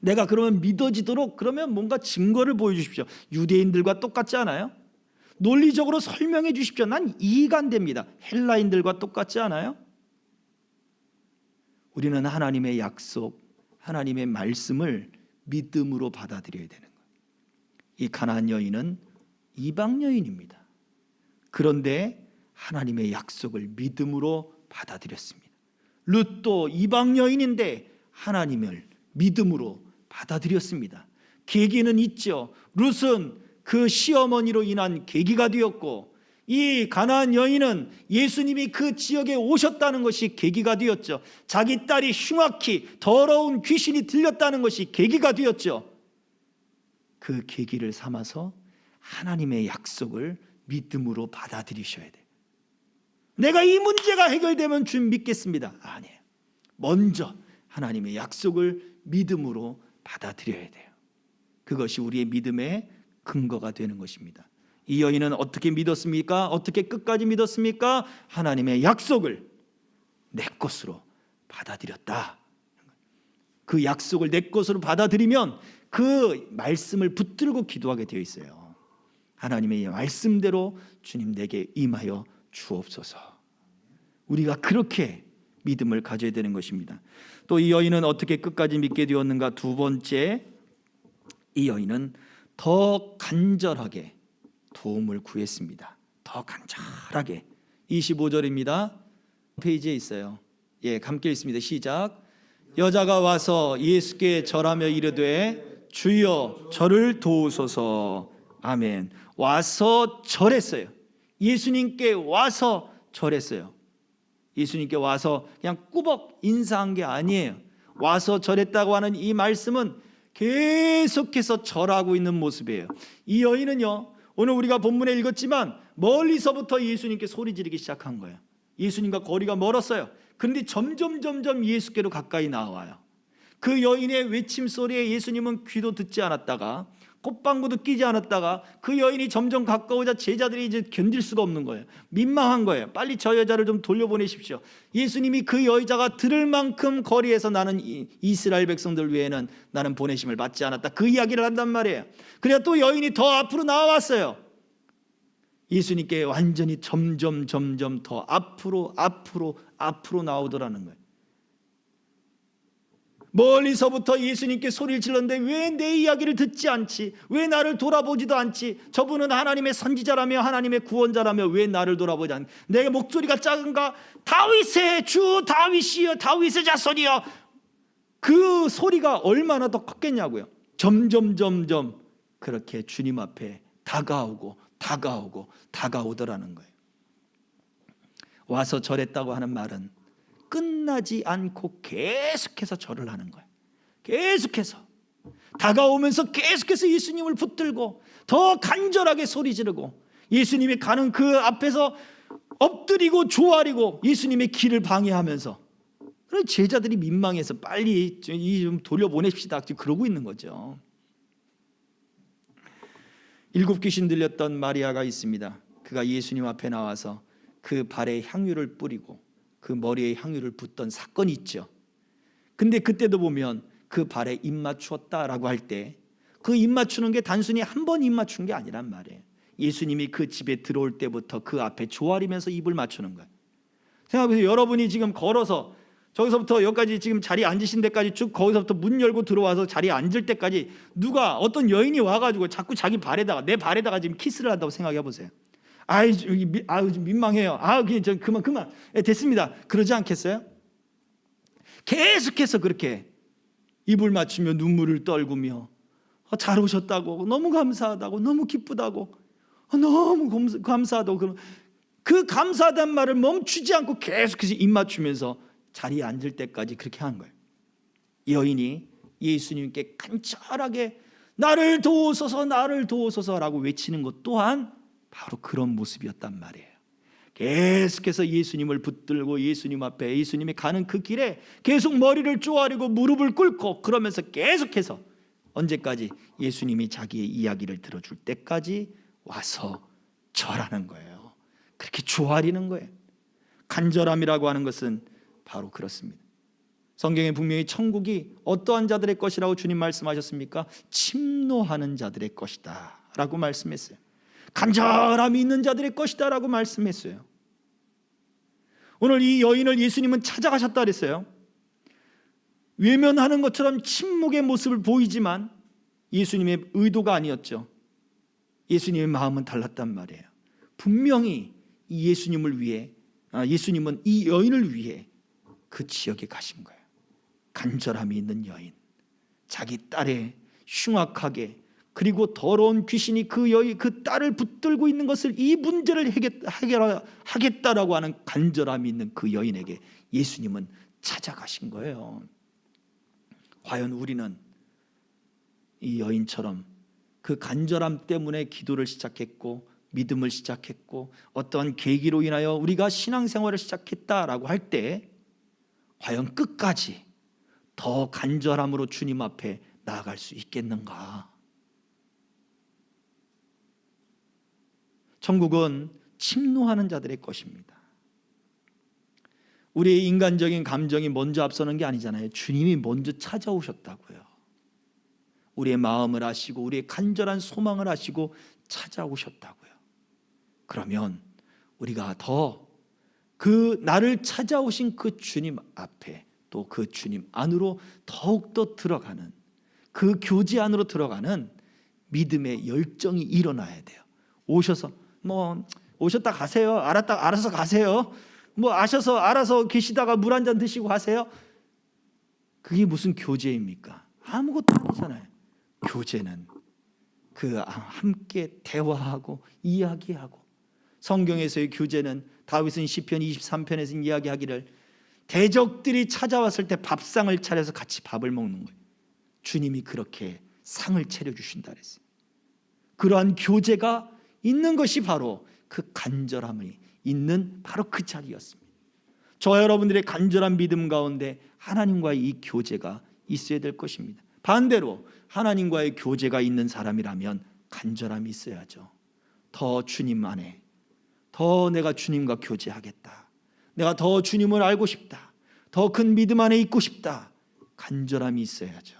A: 내가 그러면 믿어지도록 그러면 뭔가 증거를 보여주십시오. 유대인들과 똑같지 않아요? 논리적으로 설명해 주십시오. 난 이해가 안 됩니다. 헬라인들과 똑같지 않아요? 우리는 하나님의 약속, 하나님의 말씀을 믿음으로 받아들여야 되는 거예요. 이 가나안 여인은 이방 여인입니다. 그런데 하나님의 약속을 믿음으로 받아들였습니다. 룻도 이방 여인인데 하나님을 믿음으로 받아들였습니다. 계기는 있죠. 룻은 그 시어머니로 인한 계기가 되었고, 이 가나안 여인은 예수님이 그 지역에 오셨다는 것이 계기가 되었죠. 자기 딸이 흉악히 더러운 귀신이 들렸다는 것이 계기가 되었죠. 그 계기를 삼아서 하나님의 약속을 믿음으로 받아들이셔야 돼요. 내가 이 문제가 해결되면 주 믿겠습니다. 아니에요. 먼저 하나님의 약속을 믿음으로 받아들여야 돼요. 그것이 우리의 믿음의 근거가 되는 것입니다. 이 여인은 어떻게 믿었습니까? 어떻게 끝까지 믿었습니까? 하나님의 약속을 내 것으로 받아들였다. 그 약속을 내 것으로 받아들이면 그 말씀을 붙들고 기도하게 되어 있어요. 하나님의 말씀대로 주님 내게 임하여 주옵소서. 우리가 그렇게 믿음을 가져야 되는 것입니다. 또 이 여인은 어떻게 끝까지 믿게 되었는가? 두 번째, 이 여인은 더 간절하게 도움을 구했습니다. 더 간절하게. 25절입니다. 페이지에 있어요. 함께 읽습니다. 시작. 여자가 와서 예수께 절하며 이르되 주여 저를 도우소서. 아멘. 와서 절했어요. 예수님께 와서 절했어요. 예수님께 와서 그냥 꾸벅 인사한 게 아니에요. 와서 절했다고 하는 이 말씀은 계속해서 절하고 있는 모습이에요. 이 여인은요, 오늘 우리가 본문에 읽었지만 멀리서부터 예수님께 소리 지르기 시작한 거예요. 예수님과 거리가 멀었어요. 그런데 점점 예수께로 가까이 나와요. 그 여인의 외침 소리에 예수님은 귀도 듣지 않았다가 콧방구도 끼지 않았다가 그 여인이 점점 가까우자 제자들이 이제 견딜 수가 없는 거예요. 민망한 거예요. 빨리 저 여자를 좀 돌려보내십시오. 예수님이 그 여자가 들을 만큼 거리에서 나는 이스라엘 백성들 외에는 나는 보내심을 받지 않았다, 그 이야기를 한단 말이에요. 그래야 또 여인이 더 앞으로 나왔어요. 예수님께 완전히 점점 더 앞으로 나오더라는 거예요. 멀리서부터 예수님께 소리를 질렀는데 왜 내 이야기를 듣지 않지? 왜 나를 돌아보지도 않지? 저분은 하나님의 선지자라며 하나님의 구원자라며 왜 나를 돌아보지 않지? 내 목소리가 작은가? 다윗의 주 다윗이여, 다윗의 자손이여. 그 소리가 얼마나 더 컸겠냐고요. 점점 그렇게 주님 앞에 다가오더라는 거예요. 와서 절했다고 하는 말은 끝나지 않고 계속해서 절을 하는 거예요. 계속해서 다가오면서 계속해서 예수님을 붙들고 더 간절하게 소리 지르고 예수님이 가는 그 앞에서 엎드리고 조아리고 예수님의 길을 방해하면서, 그런 제자들이 민망해서 빨리 좀 돌려보냅시다 지금 그러고 있는 거죠. 7 귀신 들렸던 마리아가 있습니다. 그가 예수님 앞에 나와서 그 발에 향유를 뿌리고 그 머리에 향유를 붓던 사건이 있죠. 근데 그때도 보면 그 발에 입 맞추었다라고 할 때 그 입 맞추는 게 단순히 한 번 입 맞춘 게 아니란 말이에요. 예수님이 그 집에 들어올 때부터 그 앞에 조아리면서 입을 맞추는 거예요. 생각해보세요. 여러분이 지금 걸어서 저기서부터 여기까지 지금 자리에 앉으신 데까지 쭉, 거기서부터 문 열고 들어와서 자리에 앉을 때까지 누가 어떤 여인이 와가지고 자꾸 자기 발에다가, 내 발에다가 지금 키스를 한다고 생각해 보세요. 아이 좀 민망해요. 그냥 그만 됐습니다. 그러지 않겠어요? 계속해서 그렇게 입을 맞추며 눈물을 떨구며 잘 오셨다고, 너무 감사하다고, 너무 기쁘다고, 너무 감사하다고, 그 감사하다는 말을 멈추지 않고 계속해서 입 맞추면서 자리에 앉을 때까지 그렇게 한 거예요. 여인이 예수님께 간절하게 나를 도우소서라고 외치는 것 또한 바로 그런 모습이었단 말이에요. 계속해서 예수님을 붙들고 예수님 앞에, 예수님이 가는 그 길에 계속 머리를 쪼아리고 무릎을 꿇고 그러면서 계속해서 언제까지? 예수님이 자기의 이야기를 들어줄 때까지 와서 절하는 거예요. 그렇게 조아리는 거예요. 간절함이라고 하는 것은 바로 그렇습니다. 성경에 분명히 천국이 어떠한 자들의 것이라고 주님 말씀하셨습니까? 침노하는 자들의 것이다 라고 말씀했어요. 간절함이 있는 자들의 것이다 라고 말씀했어요. 오늘 이 여인을 예수님은 찾아가셨다 그랬어요. 외면하는 것처럼 침묵의 모습을 보이지만 예수님의 의도가 아니었죠. 예수님의 마음은 달랐단 말이에요. 분명히 예수님은 이 여인을 위해 그 지역에 가신 거예요. 간절함이 있는 여인, 자기 딸의 흉악하게 그리고 더러운 귀신이 그 딸을 붙들고 있는 것을, 이 문제를 해결하겠다라고 하는 간절함이 있는 그 여인에게 예수님은 찾아가신 거예요. 과연 우리는 이 여인처럼 그 간절함 때문에 기도를 시작했고 믿음을 시작했고 어떠한 계기로 인하여 우리가 신앙생활을 시작했다라고 할 때 과연 끝까지 더 간절함으로 주님 앞에 나아갈 수 있겠는가? 천국은 침노하는 자들의 것입니다. 우리의 인간적인 감정이 먼저 앞서는 게 아니잖아요. 주님이 먼저 찾아오셨다고요. 우리의 마음을 아시고 우리의 간절한 소망을 아시고 찾아오셨다고요. 그러면 우리가 더 그 나를 찾아오신 그 주님 앞에 또 그 주님 안으로 더욱더 들어가는, 그 교제 안으로 들어가는 믿음의 열정이 일어나야 돼요. 오셔서 오셨다 가세요. 알아서 가세요. 아셔서 알아서 계시다가 물 한 잔 드시고 가세요. 그게 무슨 교제입니까? 아무것도 아니잖아요. 교제는 그 함께 대화하고 이야기하고, 성경에서의 교제는 다윗은 시편 23편에서 이야기하기를 대적들이 찾아왔을 때 밥상을 차려서 같이 밥을 먹는 거예요. 주님이 그렇게 상을 차려주신다 그랬어요. 그러한 교제가 있는 것이 바로 그 간절함이 있는 바로 그 자리였습니다. 저와 여러분들의 간절한 믿음 가운데 하나님과의 이 교제가 있어야 될 것입니다. 반대로 하나님과의 교제가 있는 사람이라면 간절함이 있어야죠. 더 주님 안에, 더 내가 주님과 교제하겠다, 내가 더 주님을 알고 싶다, 더 큰 믿음 안에 있고 싶다, 간절함이 있어야죠.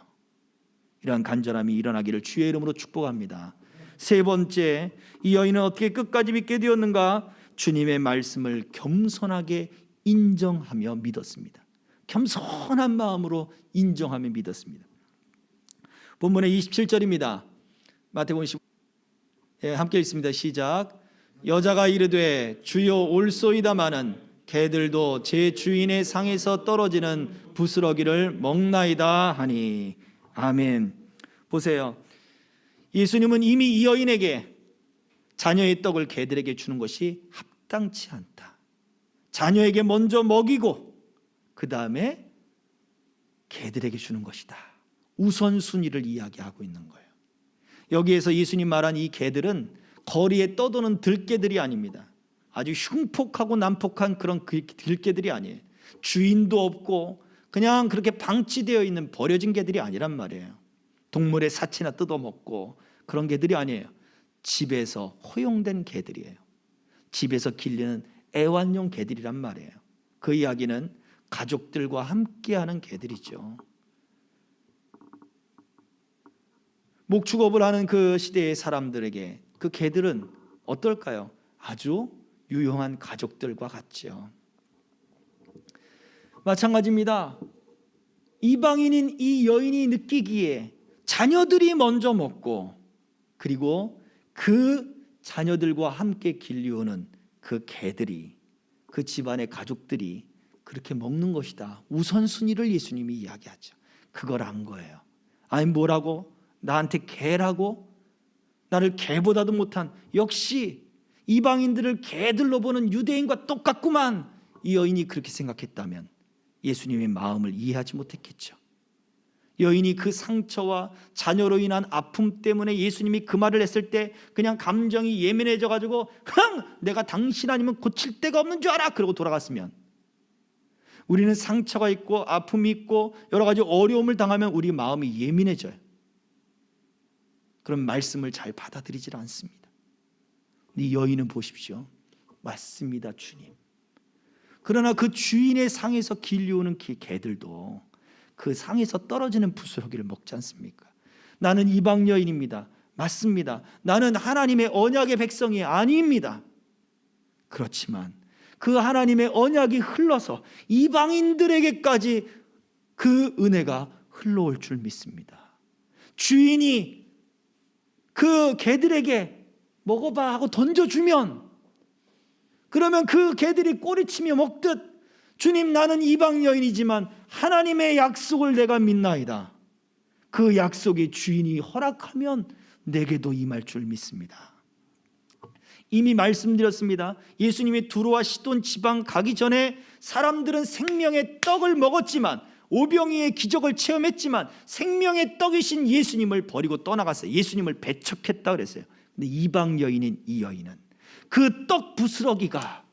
A: 이러한 간절함이 일어나기를 주의 이름으로 축복합니다. 세 번째, 이 여인은 어떻게 끝까지 믿게 되었는가? 주님의 말씀을 겸손하게 인정하며 믿었습니다. 겸손한 마음으로 인정하며 믿었습니다. 본문의 27절입니다. 마태복음 15, 함께 읽습니다. 시작. 여자가 이르되 주여 올소이다마는 개들도 제 주인의 상에서 떨어지는 부스러기를 먹나이다 하니. 아멘. 보세요. 예수님은 이미 이 여인에게 자녀의 떡을 개들에게 주는 것이 합당치 않다, 자녀에게 먼저 먹이고 그 다음에 개들에게 주는 것이다, 우선순위를 이야기하고 있는 거예요. 여기에서 예수님 말한 이 개들은 거리에 떠도는 들개들이 아닙니다. 아주 흉폭하고 난폭한 그런 들개들이 아니에요. 주인도 없고 그냥 그렇게 방치되어 있는 버려진 개들이 아니란 말이에요. 동물의 사체나 뜯어먹고 그런 개들이 아니에요. 집에서 허용된 개들이에요. 집에서 길리는 애완용 개들이란 말이에요. 그 이야기는 가족들과 함께하는 개들이죠. 목축업을 하는 그 시대의 사람들에게 그 개들은 어떨까요? 아주 유용한 가족들과 같죠. 마찬가지입니다. 이방인인 이 여인이 느끼기에 자녀들이 먼저 먹고 그리고 그 자녀들과 함께 길리우는 그 개들이, 그 집안의 가족들이 그렇게 먹는 것이다, 우선순위를 예수님이 이야기하죠. 그걸 안 거예요. 아니 뭐라고? 나한테 개라고? 나를 개보다도 못한, 역시 이방인들을 개들로 보는 유대인과 똑같구만. 이 여인이 그렇게 생각했다면 예수님의 마음을 이해하지 못했겠죠. 여인이 그 상처와 자녀로 인한 아픔 때문에 예수님이 그 말을 했을 때 그냥 감정이 예민해져 가지고 내가 당신 아니면 고칠 데가 없는 줄 알아, 그러고 돌아갔으면, 우리는 상처가 있고 아픔이 있고 여러 가지 어려움을 당하면 우리 마음이 예민해져요. 그런 말씀을 잘 받아들이질 않습니다. 이 여인은 보십시오. 맞습니다, 주님. 그러나 그 주인의 상에서 길려오는 개들도 그 상에서 떨어지는 부스러기를 먹지 않습니까? 나는 이방 여인입니다. 맞습니다. 나는 하나님의 언약의 백성이 아닙니다. 그렇지만 그 하나님의 언약이 흘러서 이방인들에게까지 그 은혜가 흘러올 줄 믿습니다. 주인이 그 개들에게 먹어봐 하고 던져주면, 그러면 그 개들이 꼬리치며 먹듯 주님, 나는 이방 여인이지만 하나님의 약속을 내가 믿나이다, 그 약속이 주인이 허락하면 내게도 임할 줄 믿습니다. 이미 말씀드렸습니다. 예수님이 두로와 시돈 지방 가기 전에 사람들은 생명의 떡을 먹었지만, 오병이의 기적을 체험했지만 생명의 떡이신 예수님을 버리고 떠나갔어요. 예수님을 배척했다 그랬어요. 근데 이방 여인인 이 여인은 그 떡 부스러기가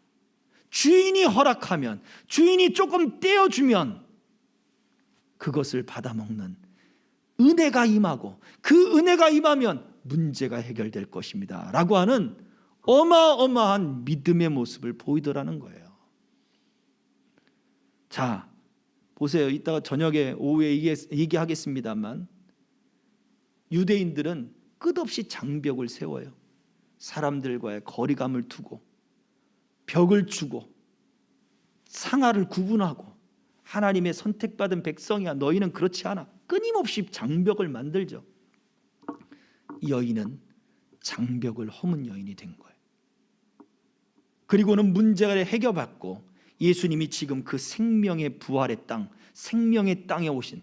A: 주인이 허락하면, 주인이 조금 떼어주면 그것을 받아먹는 은혜가 임하고, 그 은혜가 임하면 문제가 해결될 것입니다 라고 하는 어마어마한 믿음의 모습을 보이더라는 거예요. 자, 보세요. 이따가 저녁에 오후에 얘기하겠습니다만 유대인들은 끝없이 장벽을 세워요. 사람들과의 거리감을 두고 벽을 주고 상하를 구분하고 하나님의 선택받은 백성이야, 너희는 그렇지 않아. 끊임없이 장벽을 만들죠. 이 여인은 장벽을 허문 여인이 된 거예요. 그리고는 문제가 해결받고 예수님이 지금 그 생명의 부활의 땅, 생명의 땅에 오신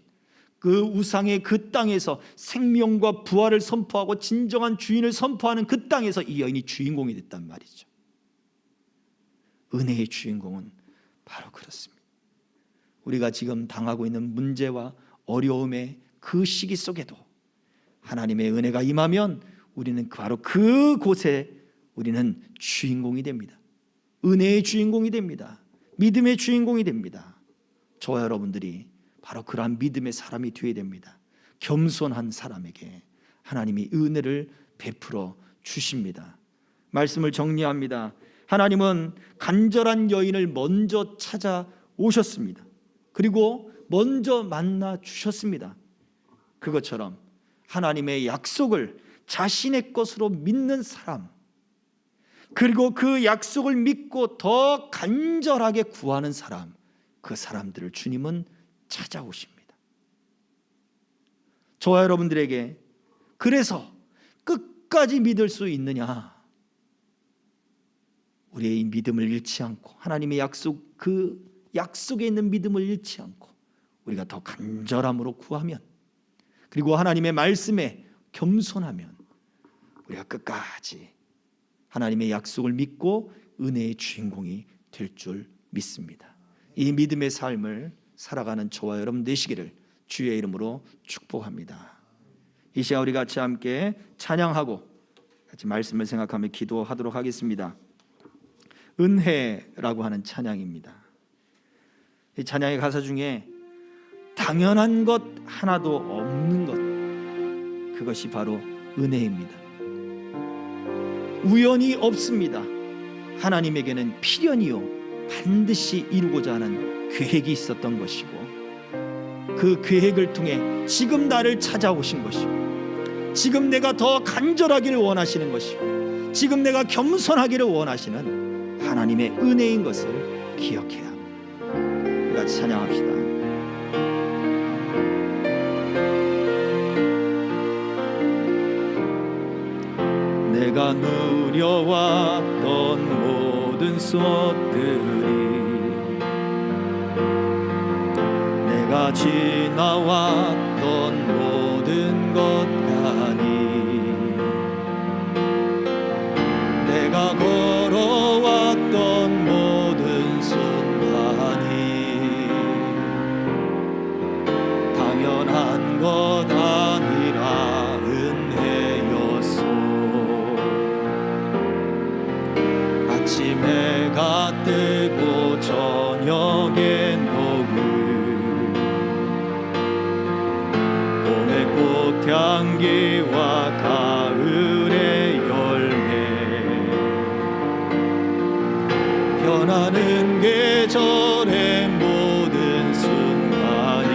A: 그 우상의 그 땅에서 생명과 부활을 선포하고 진정한 주인을 선포하는 그 땅에서 이 여인이 주인공이 됐단 말이죠. 은혜의 주인공은 바로 그렇습니다. 우리가 지금 당하고 있는 문제와 어려움의 그 시기 속에도 하나님의 은혜가 임하면 우리는 바로 그곳에 우리는 주인공이 됩니다. 은혜의 주인공이 됩니다. 믿음의 주인공이 됩니다. 저와 여러분들이 바로 그러한 믿음의 사람이 되어야 됩니다. 겸손한 사람에게 하나님이 은혜를 베풀어 주십니다. 말씀을 정리합니다. 하나님은 간절한 여인을 먼저 찾아오셨습니다. 그리고 먼저 만나 주셨습니다. 그것처럼 하나님의 약속을 자신의 것으로 믿는 사람, 그리고 그 약속을 믿고 더 간절하게 구하는 사람, 그 사람들을 주님은 찾아오십니다. 저와 여러분들에게 그래서 끝까지 믿을 수 있느냐? 우리의 믿음을 잃지 않고 하나님의 약속, 그 약속에 있는 믿음을 잃지 않고 우리가 더 간절함으로 구하면, 그리고 하나님의 말씀에 겸손하면 우리가 끝까지 하나님의 약속을 믿고 은혜의 주인공이 될 줄 믿습니다. 이 믿음의 삶을 살아가는 저와 여러분 되시기를 주의 이름으로 축복합니다. 이 시간 우리 같이 함께 찬양하고 같이 말씀을 생각하며 기도하도록 하겠습니다. 은혜라고 하는 찬양입니다. 이 찬양의 가사 중에 당연한 것 하나도 없는 것, 그것이 바로 은혜입니다. 우연이 없습니다. 하나님에게는 필연이요 반드시 이루고자 하는 계획이 있었던 것이고, 그 계획을 통해 지금 나를 찾아오신 것이고, 지금 내가 더 간절하기를 원하시는 것이고, 지금 내가 겸손하기를 원하시는 하나님의 은혜인 것을 기억해야 합니다. 우리 같이 찬양합시다. 내가 누려왔던 모든 수업들이, 내가 지나왔던 모든 것간이, 내가 걸어왔던 모든 순간이 당연한 것 아니라 은혜였소. 아침에 해가 뜨고 저녁에 노을, 봄의 꽃향기와 가을의 열매, 변하는 계절의 모든 순간이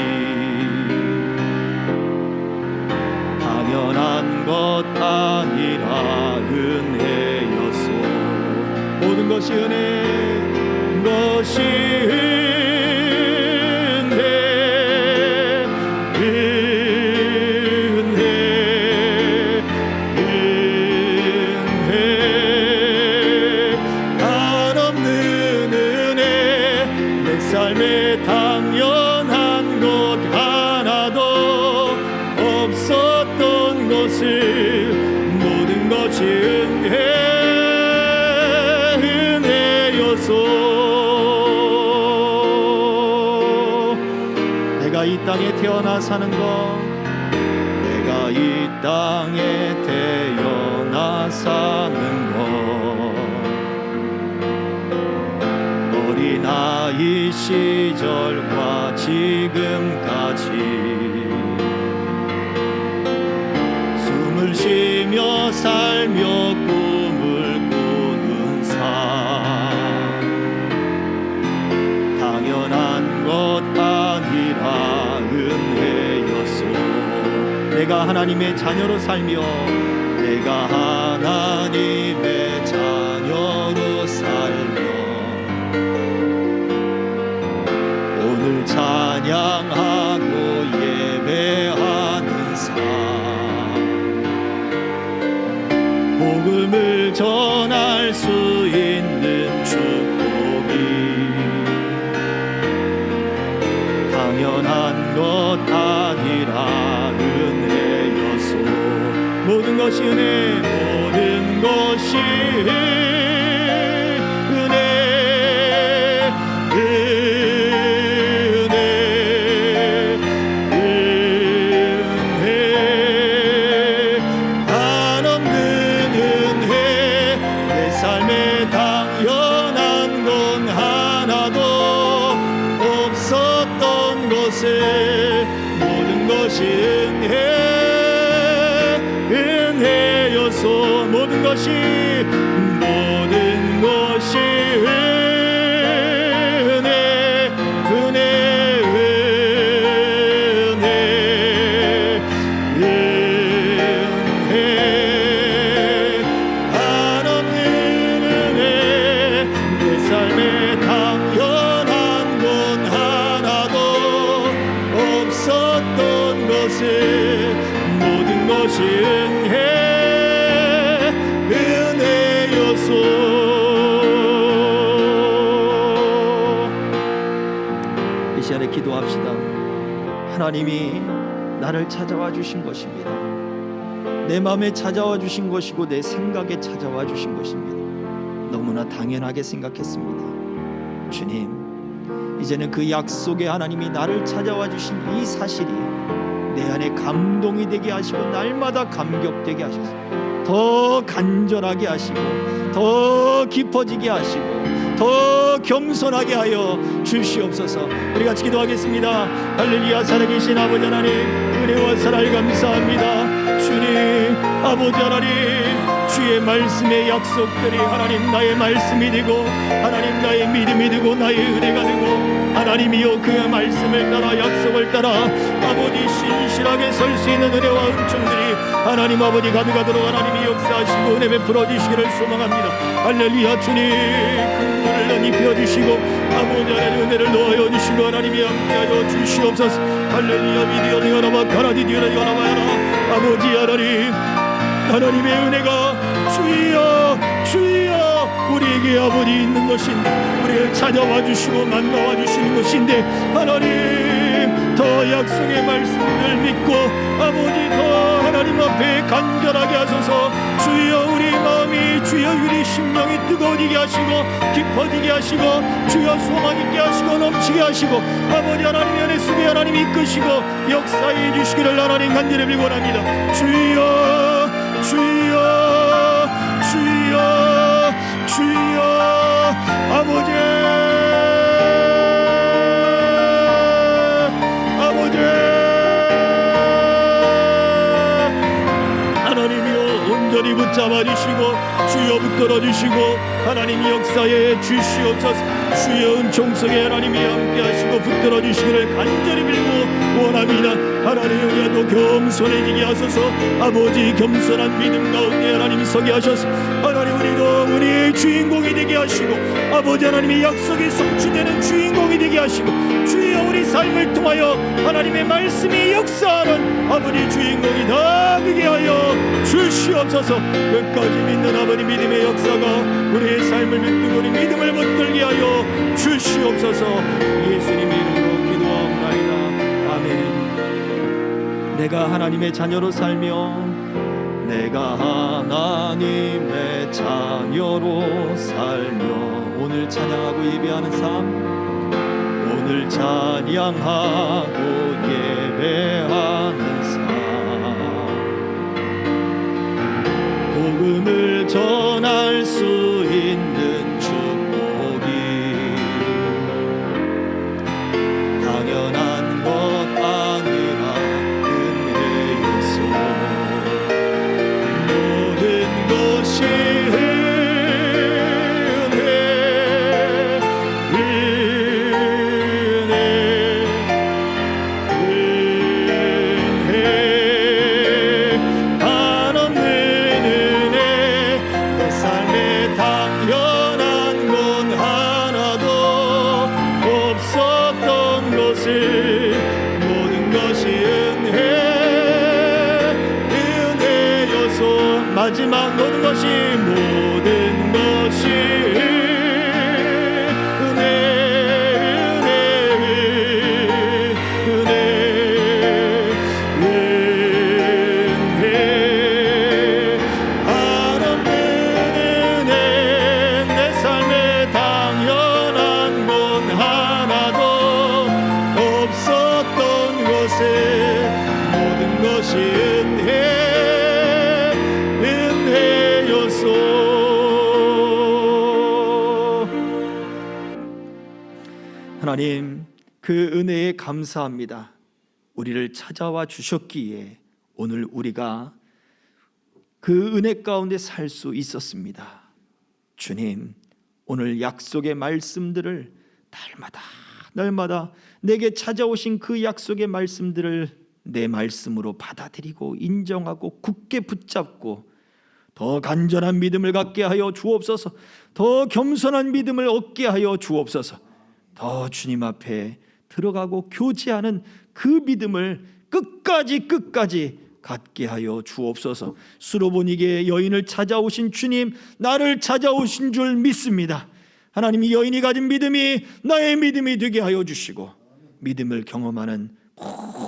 A: 당연한 것 아니라 은혜였소. 모든 것이 은혜, 것이 삶에 당연한 것 하나도 없었던 것을, 모든 것이 은혜였소. 내가 이 땅에 태어나 사는 것, 내가 이 땅에 태어나 사는 것, 어린아이 시절과 지금까지 숨을 쉬며 살며 꿈을 꾸는 삶, 당연한 것 내가 하나님의 자녀로 살며 내가 하나님의 자녀로 살며 오늘 찬양하고 예배하는 삶 복음을 전할 수 있는 축복이 당연한 것 아니라 은혜여서 모든 것이 은혜 모든 것이 모든 것이 은혜여서 모든 것이 은혜여서 이 시간에 기도합시다. 하나님이 나를 찾아와 주신 것입니다. 내 마음에 찾아와 주신 것이고 내 생각에 찾아와 주신 것입니다. 너무나 당연하게 생각했습니다. 주님, 이제는 그 약속의 하나님이 나를 찾아와 주신 이 사실이 내 안에 감동이 되게 하시고 날마다 감격되게 하셔서 더 간절하게 하시고 더 깊어지게 하시고 더 겸손하게 하여 주시옵소서. 우리 같이 기도하겠습니다. 할렐루야. 살아계신 아버지 하나님, 은혜와 사랑을 감사합니다. 주님, 아버지 하나님, 주의 말씀의 약속들이 하나님 나의 말씀이 되고 하나님 나의 믿음이 되고 나의 은혜가 되고 하나님이여 그 말씀을 따라 약속을 따라 아버지 신실하게 설 수 있는 은혜와 은총들이 하나님 아버지 가득하도록 하나님이 역사하시고 은혜 베풀어 주시기를 소망합니다. 할렐루야. 주님, 긍휼을 입혀 주시고 아버지 하나님 은혜를 놓아여 주시고 하나님이 함께하여 주시옵소서. 할렐루야. 미디어니 여러분 가라디디어니 여러분 아버지 하나님, 하나님의 은혜가 주여 주여 우리에게 아버지 있는 것인데 우리를 찾아와 주시고 만나와 주시는 것인데 하나님 더 약속의 말씀을 믿고 아버지 더 하나님 앞에 간절하게 하소서. 주여 우리 마음이 주여 우리 심령이 뜨거워지게 하시고 깊어지게 하시고 주여 소망 있게 하시고 넘치게 하시고 아버지 하나님의 은혜 속에 하나님 이끄시고 역사해 주시기를 하나님 간절히 빌고합니다. 주여 주여 주여 주여 아버지 아버지 하나님이여 온전히 붙잡아 주시고 주여 붙들어 주시고 하나님이 역사에 주시옵소서. 주여 은총 속에 하나님이 함께 하시고 붙들어 주시기를 간절히 빌고 원합니다. 하나님 우리가 더 겸손해지게 하소서. 아버지 겸손한 믿음 가운데 하나님 서게 하셔서 하나님 우리도 우리의 주인공이 되게 하시고 아버지 하나님의 약속이 성취되는 주인공이 되게 하시고 주여 우리 삶을 통하여 하나님의 말씀이 역사하는 아버지 주인공이 다 되게 하여 주시옵소서. 끝까지 믿는 아버지 믿음의 역사가 우리의 삶을 믿고 우리 믿음을 붙들게 하여 주시옵소서. 예수님의 이름으로 기도하옵나이다. 아멘. 내가 하나님의 자녀로 살며 내가 하나님의 자녀로 살며 오늘 찬양하고 예배하는 삶 오늘 찬양하고 예배하는 삶 복음을 전할 수 있는 축복이 당연한 것 아니라 은혜여서 모든 것이 은혜 마지막 모든 것이 하나님, 그 은혜에 감사합니다. 우리를 찾아와 주셨기에 오늘 우리가 그 은혜 가운데 살 수 있었습니다. 주님, 오늘 약속의 말씀들을 날마다 내게 찾아오신 그 약속의 말씀들을 내 말씀으로 받아들이고 인정하고 굳게 붙잡고 더 간절한 믿음을 갖게 하여 주옵소서. 더 겸손한 믿음을 얻게 하여 주옵소서. 더 주님 앞에 들어가고 교제하는 그 믿음을 끝까지 갖게 하여 주옵소서. 수로보니게 여인을 찾아오신 주님, 나를 찾아오신 줄 믿습니다. 하나님이 여인이 가진 믿음이 나의 믿음이 되게 하여 주시고 믿음을 경험하는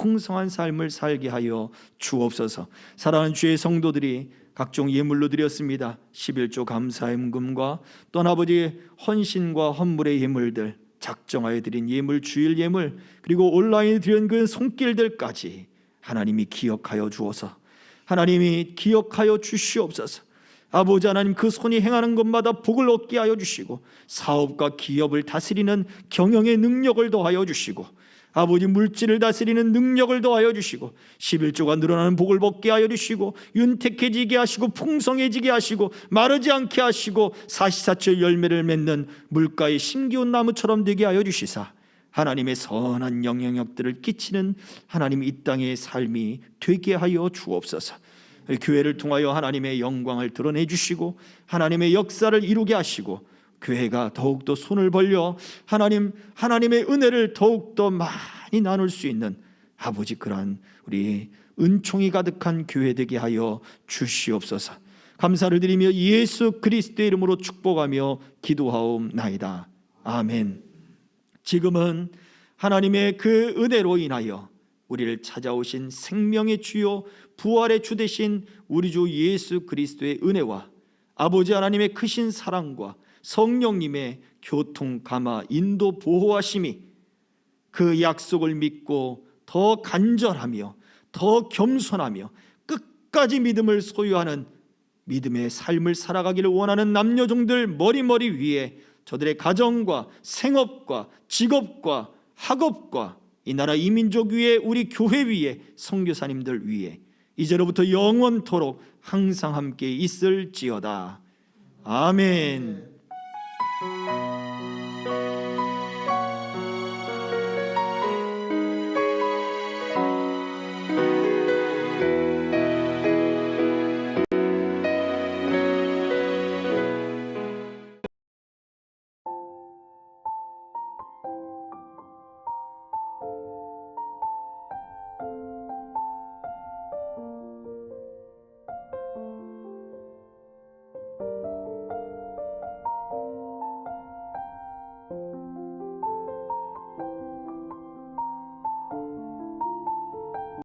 A: 풍성한 삶을 살게 하여 주옵소서. 사랑하는 주의 성도들이 각종 예물로 드렸습니다. 11조 감사의 헌금과 또 아버지의 헌신과 헌물의 예물들, 작정하여 드린 예물, 주일 예물, 그리고 온라인에 드린 그 손길들까지 하나님이 기억하여 주어서 하나님이 기억하여 주시옵소서. 아버지 하나님, 그 손이 행하는 것마다 복을 얻게 하여 주시고 사업과 기업을 다스리는 경영의 능력을 더하여 주시고 아버지 물질을 다스리는 능력을 더하여 주시고 11조가 늘어나는 복을 받게 하여 주시고 윤택해지게 하시고 풍성해지게 하시고 마르지 않게 하시고 사시사철 열매를 맺는 물가의 심기운 나무처럼 되게 하여 주시사 하나님의 선한 영향력들을 끼치는 하나님 이 땅의 삶이 되게 하여 주옵소서. 교회를 통하여 하나님의 영광을 드러내 주시고 하나님의 역사를 이루게 하시고 교회가 더욱더 손을 벌려 하나님의 은혜를 더욱더 많이 나눌 수 있는 아버지 그러한 우리 은총이 가득한 교회 되게 하여 주시옵소서. 감사를 드리며 예수 그리스도의 이름으로 축복하며 기도하옵나이다. 아멘. 지금은 하나님의 그 은혜로 인하여 우리를 찾아오신 생명의 주요 부활의 주 되신 우리 주 예수 그리스도의 은혜와 아버지 하나님의 크신 사랑과 성령님의 교통, 감화, 인도, 보호하심이 그 약속을 믿고 더 간절하며 더 겸손하며 끝까지 믿음을 소유하는 믿음의 삶을 살아가기를 원하는 남녀종들 머리 위에 저들의 가정과 생업과 직업과 학업과 이 나라 이민족 위에 우리 교회 위에 선교사님들 위에 이제로부터 영원토록 항상 함께 있을지어다. 아멘.